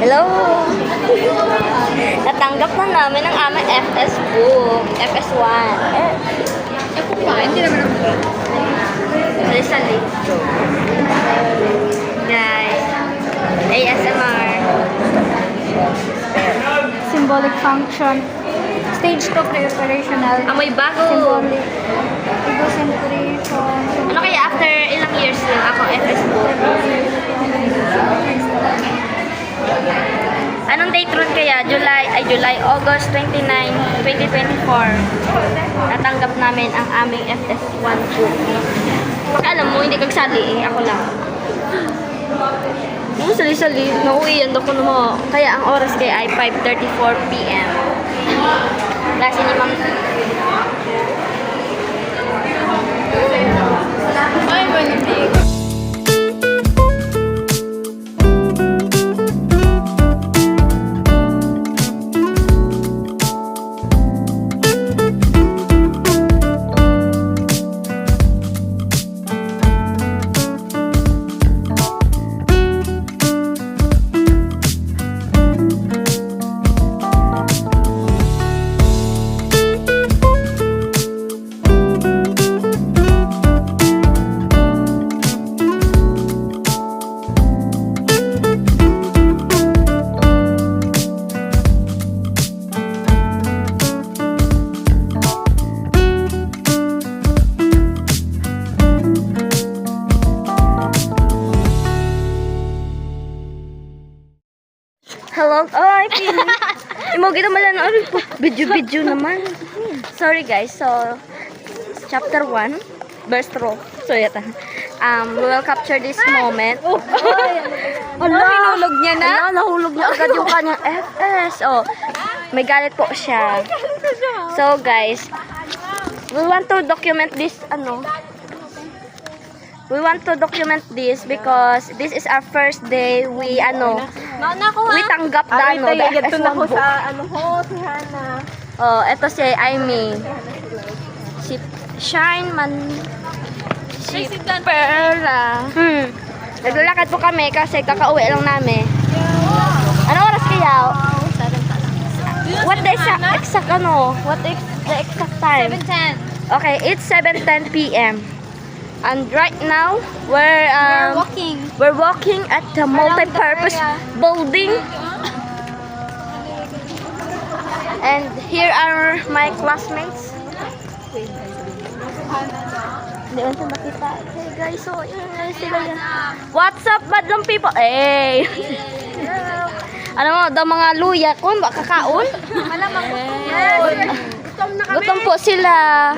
Hello! Natanggap na namin ang aming FS book. FS1. Ako pa, hindi naman ako. Sali-sali. Guys. ASMR. Symbolic function. Stage 2 pre-operational. Amoy bago. Symbolic. Egocentric. Ano kaya after ilang years din ako FS book? Anong date ron kaya? August 29, 2024. Natanggap namin ang aming FS1 book. Baka alam mo, hindi kagsali eh. Ako lang. Sali-sali. Nauwiyan ako ng mga... Kaya ang oras kaya ay 5:34 p.m. Klase ni Ma'am. Ay, malamig. Hello? Ay, pili. Imo gito mala na video naman. Sorry guys. So chapter 1 verse 2. So yata. We will capture this moment. Hinulog niya na? Nahulog niya agad yung kanyang FS. Oh, may galit po siya. So guys, we want to document this We want to document this because this is our first day. We tanggap the FS1 book. Si Hana. Oh, eto si Amy. Si Shine Man. Si Perla. Naglalakad po kami kasi kakauwi lang namin. Ano oras kaya? What the exact What the exact time? 7:10. Okay, it's 7:10 p.m. And right now, we're walking at the multi-purpose building. And here are my classmates. Hindi ko makita. Hey guys, so yun guys, sila yan. What's up, madlang people? Hey! Ano mo, daw mga luya ko, makakaon? Gutom po sila.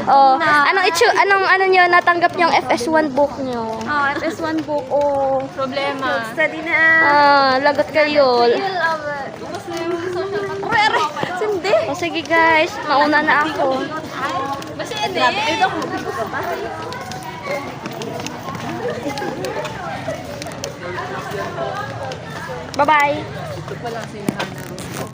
Oh, anong nyo natanggap yung FS1 book nyo? FS1 book. Oh, problema. Study na. Lagot kayo. Sindi. O sige guys, mauna na ako. Basta hindi. Bye-bye.